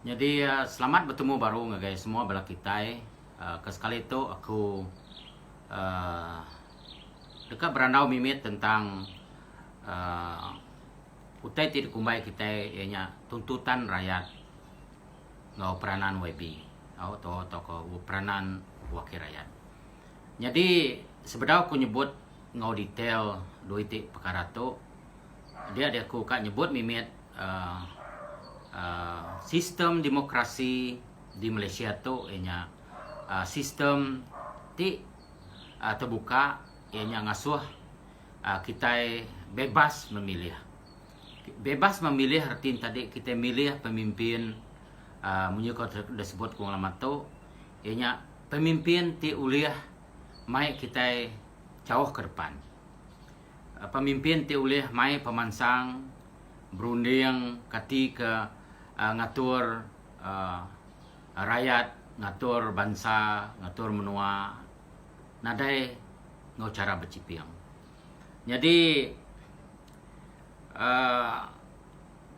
Jadi selamat bertemu baru guys semua bala kita. Kesekali itu aku dekat berandau mimit tentang utai tidak kumbai kita ianya tuntutan rakyat ngau peranan WB atau peranan wakil rakyat. Jadi sebenarnya aku nyebut ngau detail dua itik perkara tu dia aku kak nyebut mimit sistem demokrasi di Malaysia tu ianya sistem ti terbuka ianya ngasuh kita bebas memilih. Bebas memilih artinya tadi kita milih pemimpin menyukai disebut kong lama tu ianya pemimpin ti uliah mai kita jauh ke depan. Pemimpin ti uliah mai pemansang berunding kati ke ngatur rakyat, ngatur bangsa, ngatur menua, nadai ngau cara bercipiang. Jadi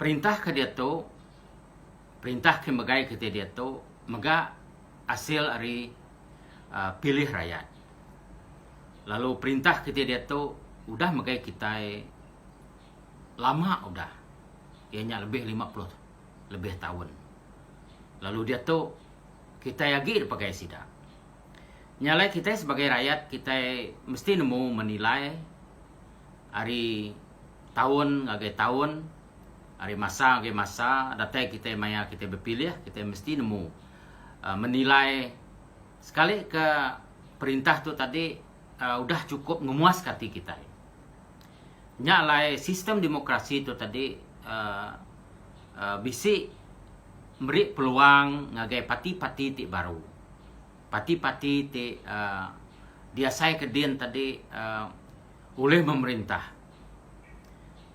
perintah ke dia tu, perintah ke megai ke dia tu, mega hasil dari pilih rakyat. Lalu perintah ke dia tu, udah megai kita lama udah, ianya lebih 50 lebih tahun. Lalu dia tu kita yagi pakai sidak. Nyalai kita sebagai rakyat kita mesti nemu menilai hari tahun ngagai tahun, hari masa ngagai masa, datai kita maya kita berpilih, kita mesti nemu menilai sekali ke perintah tu tadi udah cukup memuas hati kita. Nyalai sistem demokrasi tu tadi bisi beri peluang ngagai parti-parti ti baru. Parti-parti ti dia saya kedien tadi oleh memerintah.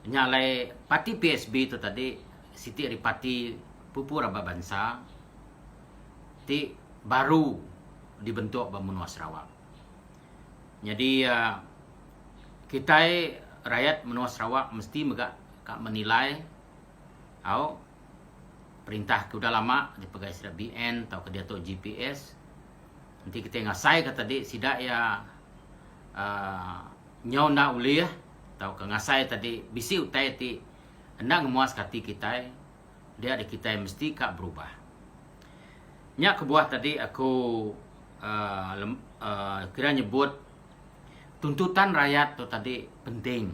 Nyalai parti PSB tu tadi siti dari parti Pupu Raba Bangsa ti baru dibentuk Benua Sarawak. Jadi kita rakyat Benua Sarawak mesti menilai au perintah ke udah lama dipegai sida BN atau ke dia tu GPS. Nanti kita ngasai kata tadi sidak ya nyau na uliah atau ke ngasai tadi bisi utai ti hendak memuas hati kita, dia ada kita mesti kak berubah. Nya kebuah tadi aku kira nyebut tuntutan rakyat tu tadi penting.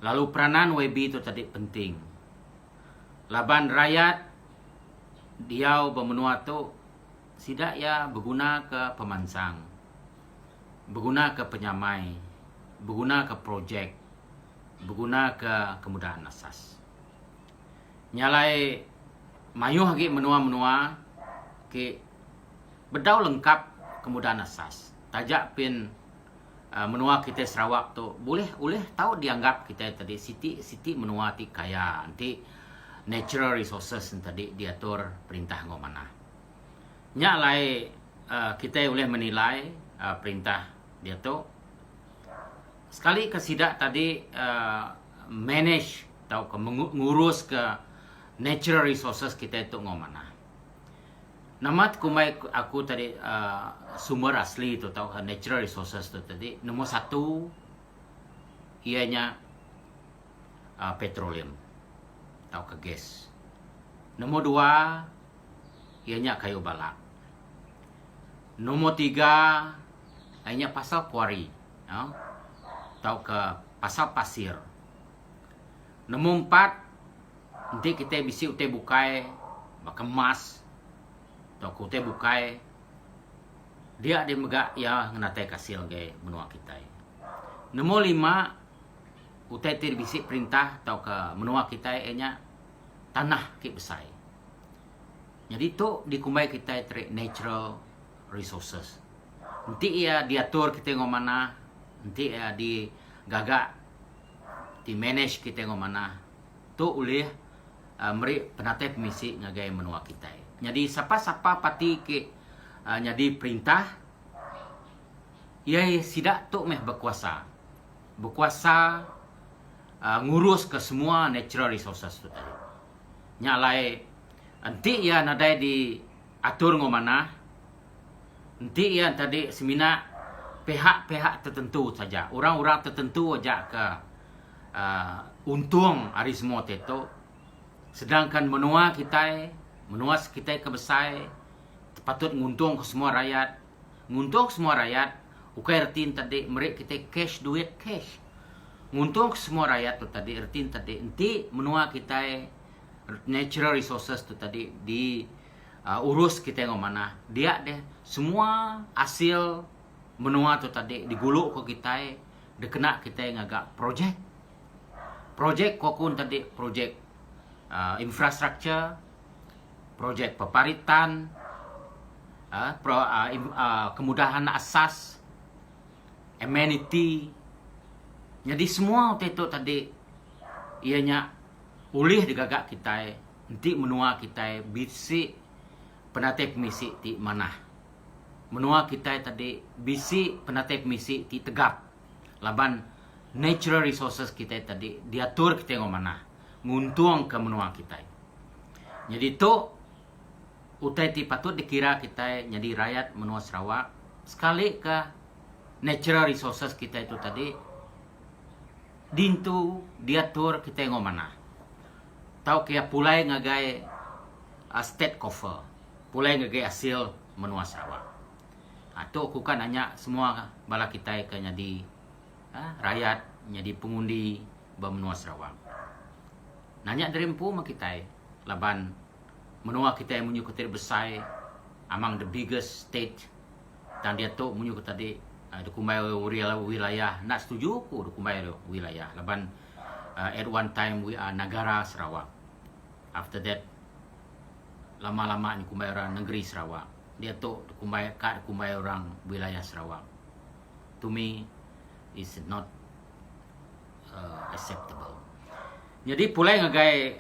Lalu peranan WB tu tadi penting. Laban rakyat diau bermenua tu sidak ya berguna ke pemansang, berguna ke penyamai, berguna ke projek, berguna ke kemudahan asas. Nyalai mayuh lagi menua-menua ke bedau lengkap kemudahan asas. Tajak pin menua kita Sarawak tu boleh tahu dianggap kita tadi siti menua ti kaya nanti natural resources tadi diatur perintah ngau mana. Nyalai kita boleh menilai perintah dia tu sekali kesidak tadi manage atau mengurus ke natural resources kita itu ngau mana. Namat kumai aku tadi sumber asli tu tahu natural resources tu tadi nombor satu ianya petroleum atau ke gas. Nombor dua ianya kayu balak. Nombor tiga ianya pasal kuari atau ke pasal pasir. Nombor empat nanti kita bisi utai bukai kemas atau utai bukai dia ada megak ya ngenatai kasil ke menua kita. Nombor lima utai terbisi perintah atau ke menua kita ianya tanah ke besar. Jadi tu dikumbai kita natural resources. Nanti ia diatur kita ngau mana, nanti ia digagak di manage kita ngau mana. Tu oleh meri penatai pemisi ngagai menua kita. Jadi siapa-siapa parti ke jadi perintah ia sidak tu meh berkuasa. Berkuasa ngurus ke semua natural resources tu tadi. Nyalai Nanti ia nadai di atur ngomana. Nanti ia tadi semina pihak-pihak tertentu saja. Orang-orang tertentu aja ke untung hari semua itu. Sedangkan menua kita ke besar patut nguntung ke semua rakyat. Nguntung semua rakyat. Ukai ertiin tadi mereka kita cash, duit cash. Nguntung semua rakyat tu tadi ertiin tadi. Nanti menua kita natural resources tu tadi di urus kita ngomana. Dia deh semua hasil menua tu tadi diguluk ke kita, dikena kita ngagak projek. Projek kokun tadi projek infrastruktur, projek peparitan, kemudahan asas, amenity. Jadi semua itu tadi ianya ulih digagak kita, nanti menua kita bisi penatip misi ti mana. Menua kita tadi bisi penatip misi ti tegak. Laban natural resources kita tadi diatur kita ngomana. Nguntung ke menua kita. Jadi itu utai ti patut dikira kita jadi rakyat menua Sarawak. Sekali ke natural resources kita itu tadi dintu diatur kita ngomana. Tahu kaya pulai ngagai state cover. Pulai ngagai hasil menua Sarawak. Itu aku kan hanya semua bala kita ke jadi rakyat, jadi pengundi bermenua Sarawak. Nanya dari empu mak kita laban menua kita yang menyukai besar among the biggest state dan dia tu menyukai tadi dukumai wilayah nak setuju ku dukumai wilayah laban at one time we are negara Sarawak. After that lama-lama ni kumai orang negeri Sarawak. Dia tu kumai orang wilayah Sarawak. To me is not acceptable. Jadi pulai ngagai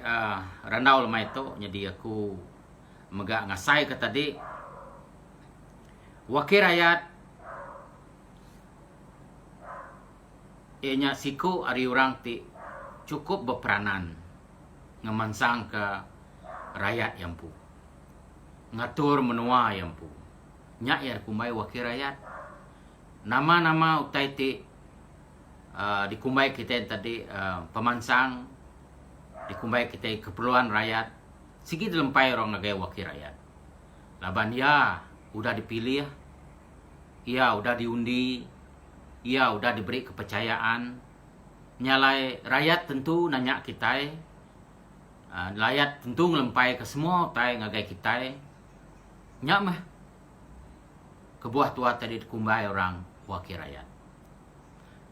randau lemah itu. Jadi aku megak ngasai ke tadi wakil rakyat ianya siku ari orang ti cukup berperanan ngemansang ke rakyat yang pu. Ngatur menua yang pu. Nyak ya kumai wakil rakyat. Nama-nama utai ti dikumbai kita tadi pemansang, dikumbai kita keperluan rakyat. Sikit lempai orang nagai wakil rakyat. Laban ya udah dipilih, ya udah diundi, ya udah diberi kepercayaan. Nyalai rakyat tentu nanya kita, rakyat tentu ngelempai ke semua utai ngagai kita. Nyak mah kebuah tua tadi dikumbai orang wakil rakyat.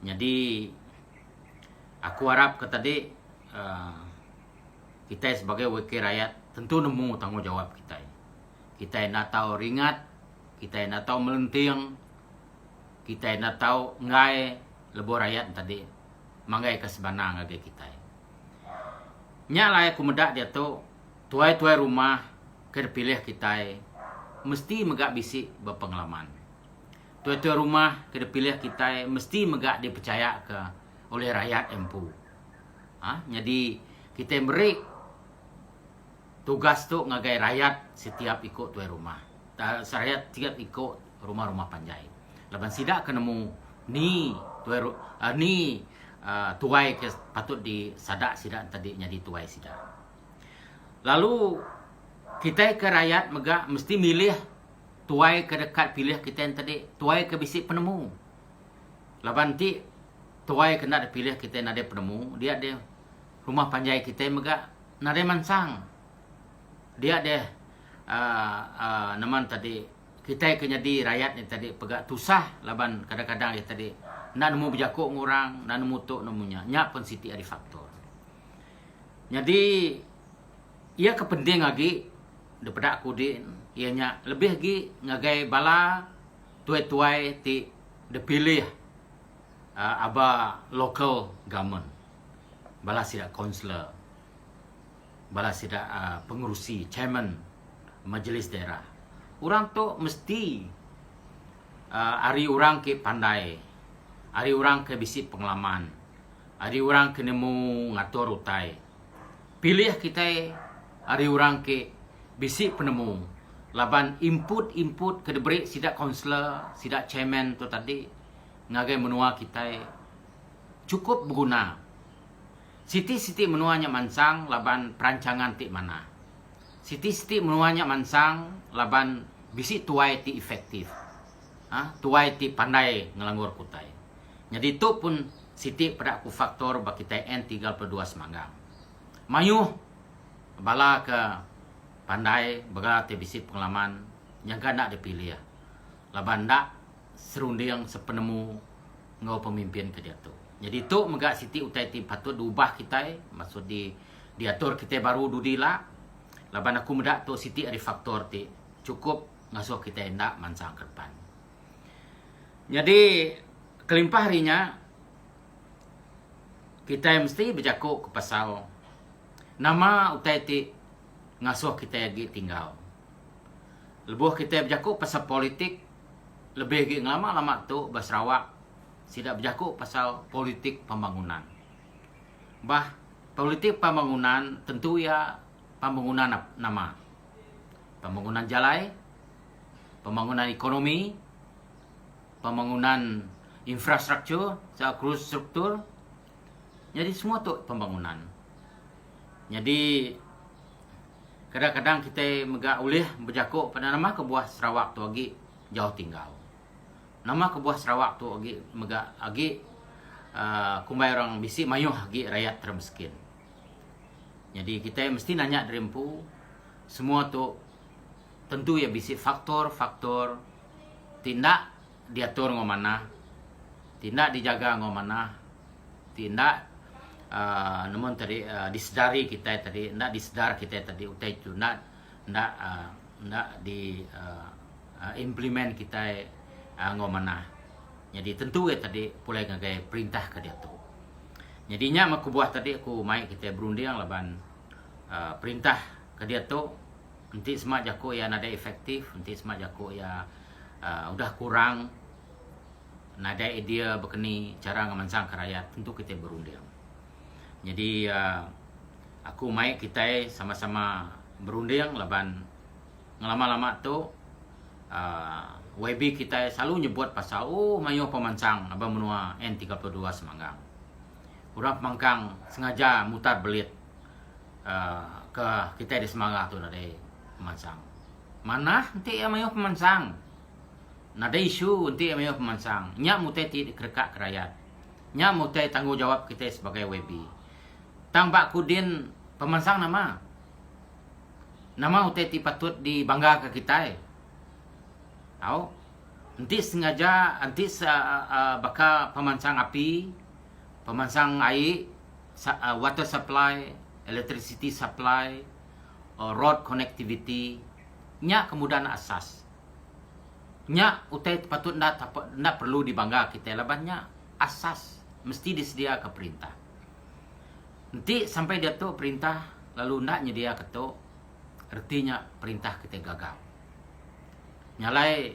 Jadi aku harap ke tadi kita sebagai wakil rakyat tentu nemu tanggungjawab kita. Kita nak tahu ringat, kita nak tahu melenting, kita nak tahu ngai lebur rakyat tadi manggai ke sebanang ngagai kita. Nyalai aku medak dia tu tuai-tuai rumah kepilih kita mesti megak bisik berpengalaman. Tuai-tuai rumah kepilih kita mesti megak dipercaya ke oleh rakyat empu. Jadi kita beri tugas tu ngagai rakyat setiap ikut tuai rumah. Rakyat setiap ikut rumah-rumah panjai. Laban sidak kenemu ni tuai ke patut disadak sidak tadi jadi tuai sidak. Lalu kita ke rakyat megak mesti milih tuai ke dekat pilih kita yang tadi tuai ke bisik penemu. Laban ti tuai kena dipilih kita nade penemu, dia ada rumah panjai kita megak nade mansang. Dia ada naman tadi kita ke jadi rakyat ni tadi pegak tusah laban kadang-kadang ya tadi nak nemu berjakuk ngurang, nak nemu tok nemunya. Nya pun siti ada faktor. Jadi ia kepenting lagi daripada aku di ianya lebih lagi ngagai bala tuai-tuai ti dipilih aba local government. Bala sida kaunselor. Bala sida pengurusi, chairman majlis daerah. Orang tu mesti hari orang ke pandai. Hari orang ke bisi pengalaman. Hari orang ke nemu ngatur utai. Pilih kita hari orang ke bisi penemu. Laban input kedebrik sidak kaunselor, sidak chairman tu tadi ngagai menua kita cukup berguna. Siti menuanya mansang laban perancangan ti mana. Siti menuanya mansang laban bisi tuai ti efektif. Tuai ti pandai ngelanggur kutai. Jadi itu pun siti pada ku faktor bagi kita N32 semanggang. Mayuh bala ke pandai bagala te bisi pengalaman yang kan nak dipilih ya. Laban dak serunding sepenemu ngau pemimpin ke dia tu. Jadi tu megak siti utai ti patut diubah kita, maksud diatur kita baru dudila. Laban aku medak tu siti ada faktor ti cukup ngasuh kita hendak mansang ke depan. Jadi kelimpah harinya kita mesti berjakuk ke pasal nama utai ti ngasuh kita lagi tinggal. Lebuh kita berjakuk pasal politik lebih lagi lama tu Sarawak sidak berjakuk pasal politik pembangunan. Politik pembangunan tentu ya pembangunan nama. Pembangunan jalan, pembangunan ekonomi, pembangunan infrastruktur, struktur. Jadi semua tu pembangunan. Jadi kadang-kadang kita megak ulih berjakuk pada nama kebuah Sarawak tu lagi jauh tinggal. Nama kebuah Sarawak tu lagi megak lagi kumbai orang bisi mayuh lagi rakyat termiskin. Jadi kita mesti nanya dari empu semua tu tentu ya bisi faktor-faktor tindak diatur ngomana, tindak dijaga ngomana, tindak namun tadi disedari kita tadi, ndak disedar kita tadi utai tu ndak di implement kita ngomana. Jadi tentu ya tadi pulai ngagai perintah ke dia tu. Jadinya mak buah tadi aku mai kita berunding laban perintah ke dia tu nanti semak jaku ya nada efektif, nanti semak jaku ya udah kurang nada idea bekeni cara ngamansang ke rakyat, tentu kita berunding. Jadi aku mai kita sama-sama berunding laban ngelama-lama tu WB kita selalu nyebut pasal mayuh pemansang abang menua N32 semanggang. Urang pemangkang sengaja mutar belit ke kita di Semangga tu nade pemansang. Mana nanti ya mayuh pemansang. Nade isu nanti ya mayuh pemansang. Nya mutai ti kereka ke rakyat. Nya mutai tanggungjawab kita sebagai WB. Tang Pak Kudin pemansang nama. Nama utai ti patut dibangga ke kita. Tahu? Nanti sengaja nanti bakal pemansang api, pemansang air, water supply, electricity supply, road connectivity, nya kemudahan asas. Nya utai patut ndak perlu dibangga kita labannya asas mesti disedia ke perintah. Nanti sampai dia tu perintah lalu ndak nyedia ke tu, artinya perintah kita gagal. Nyalai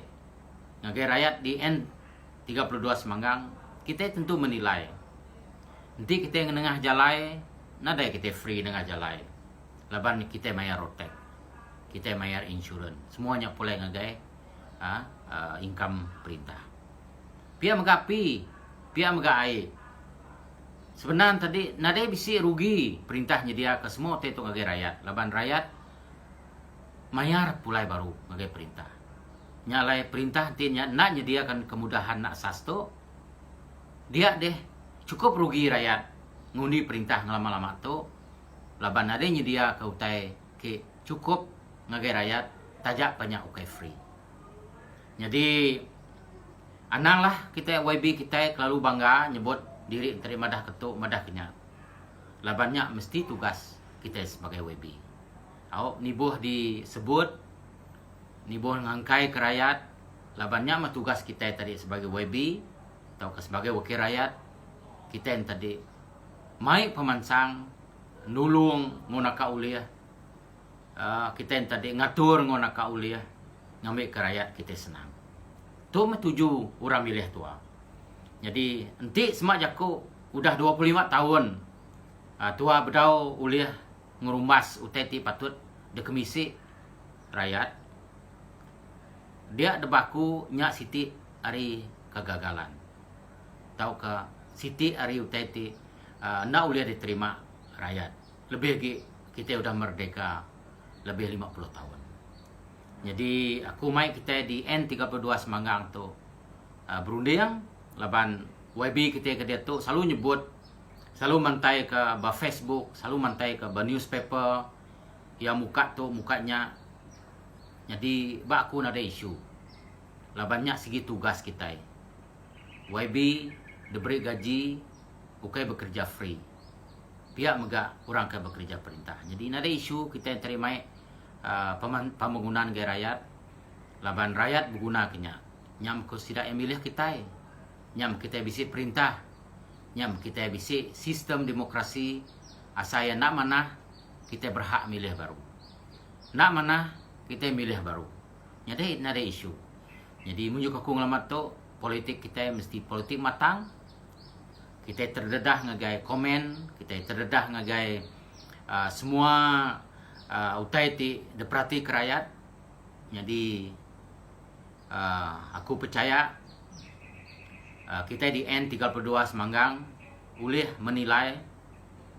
ngagai rakyat di N32 Semanggang, kita tentu menilai. Nanti kita yang nengah jalai, nada kita free nengah jalai. Laban kita bayar rotek, kita bayar insurans, semuanya boleh ngagai income perintah. Pia mengapi, pia mengai. Sebenarnya tadi nada bisi rugi perintahnya dia ke semua itu ngagai rakyat. Laban rakyat mayar pulai baru ngagai perintah. Nyalai perintah nantinya nak nyediakan kemudahan nak sasto dia deh cukup rugi rakyat ngundi perintah ngelama-lama tu laban ada nyedia ke utai ke cukup ngagai rakyat tajak banyak ukai free. Jadi anang lah kita YB kita selalu bangga nyebut diri terima dah ketuk madah kenyat labannya mesti tugas kita sebagai YB. Nibuh disebut nibuh ngangkai ke rakyat labannya mah tugas kita tadi sebagai WB atau sebagai wakil rakyat kita yang tadi mai pemansang nulung ngonaka uliah kita yang tadi ngatur ngonaka uliah ngambil ke rakyat kita senang tu mah tuju orang milih tua. Jadi nanti semak jaku udah 25 tahun tua bedau uliah ngerumas uteti patut dekemisi rakyat dia debaku nya Siti ari kegagalan tau ke Siti ari uteti nak uliah diterima rakyat lebih lagi kita udah merdeka lebih 50 tahun. Jadi aku mai kita di N32 Semanggang tu berunding laban YB kita ke dia tu selalu nyebut, selalu mantai ke ba Facebook, selalu mantai ke ba newspaper yang muka tu mukanya. Jadi ba aku ada isu. Labannya segi tugas kita. YB diberi gaji, bukai bekerja free. Pihak mega orang ke bekerja perintah. Jadi ada isu kita yang terima pembangunan gaya rakyat. Laban rakyat berguna kenya. Nyam kus tidak emilih kita. Nyam kita bisi perintah. Nyam kita bisi sistem demokrasi. Asaya nak mana kita berhak milih baru. Nak mana kita milih baru. Jadi ada isu. Jadi menunjuk aku ngelamat tu politik kita mesti politik matang. Kita terdedah ngagai komen, kita terdedah ngagai semua utai ti deprati kerayat. Jadi aku percaya kita di N32 Semanggang boleh menilai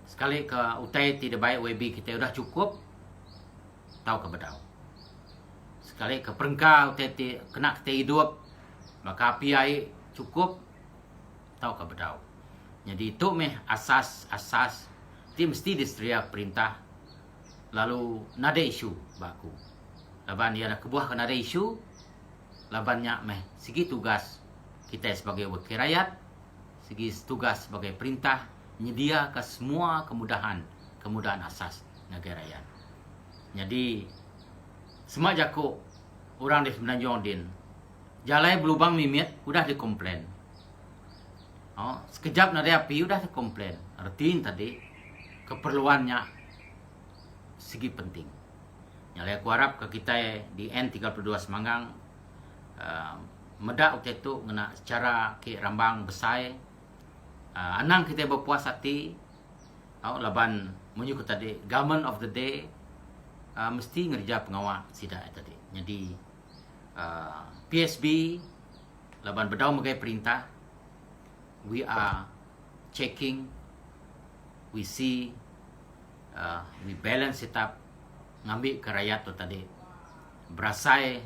sekali ke utai ti debai WB kita udah cukup tahu ke bedau. Sekali ke perengkau tete kena kita hidup maka piai cukup tahu ke bedau. Jadi itu meh asas ti mesti diseria perintah lalu nada isu baku. Laban dia nak kebuah kena ada isu labannya meh segi tugas kita sebagai wakil rakyat, segi tugas sebagai perintah nyedia ke semua kemudahan asas negara rakyat. Jadi semua jaku orang di Semenanjung Din jalai berlubang mimit udah dikomplain. Oh, sekejap nada api udah dikomplain. Artiin tadi keperluannya segi penting. Nyalai aku harap ke kita di N32 Semanggang medak utai tu ngena secara ke rambang besai. Anang kita berpuas hati. Laban menyukai tadi government of the day mesti ngerja pengawal sidak tadi. Jadi PSB laban bedau megai perintah. We are checking, we see, we balance it up, ngambil ke rakyat tu tadi. Berasai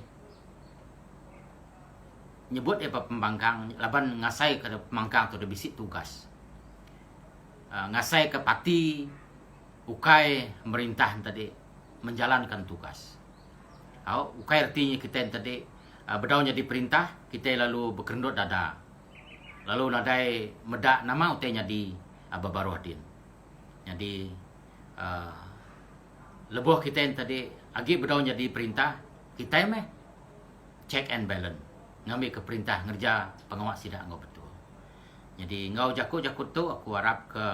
nyebut apa pembangkang, laban ngasai ke pembangkang tu ada bisik tugas. Ngasai ke parti, ukai merintah tadi menjalankan tugas. Ukai artinya kita tadi bedau jadi perintah, kita lalu berkerendut dada. Lalu nadai medak nama utainya di Babaruadin. Jadi lebuh kita yang tadi agi bedau jadi perintah, kita meh check and balance. Ngambil ke perintah ngerja pengawas sidak ngau betul. Jadi ngau jakut-jakut tu aku harap ke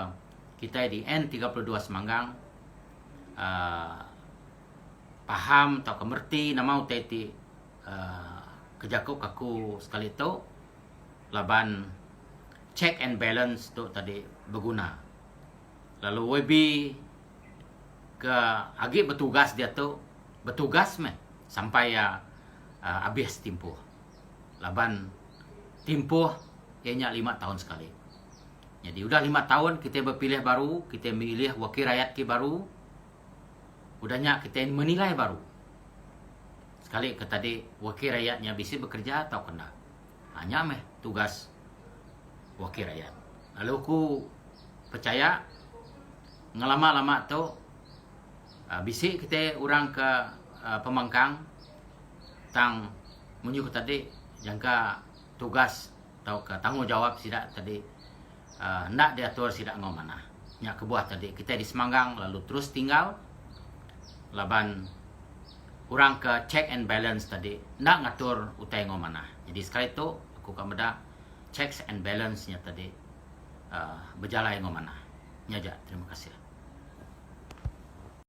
kita di N32 Semanggang paham atau kemerti nama utai ti kejakuk aku sekali tu laban check and balance tu tadi berguna. Lalu WB ke agi bertugas dia tu bertugas meh sampai habis timpuh. Laban timpuh ianya 5 tahun sekali. Jadi udah 5 tahun kita berpilih baru, kita milih wakil rakyat ki baru. Udahnya kita menilai baru. Sekali ke tadi wakil rakyatnya bisa bekerja atau kena. Hanya meh tugas wakil rakyat. Lalu aku percaya ngelama-lama tu bisa kita orang ke pemangkang tang menyuruh tadi jangka tugas atau ke tanggungjawab sidak tadi nak diatur sidak ngau mana. Nya kebuah tadi kita di Semanggang lalu terus tinggal laban orang ke check and balance tadi nak ngatur utai ngau mana. Jadi sekali tu aku kameda checks and balance nya tadi berjalan ngau mana. Nya ja, terima kasih.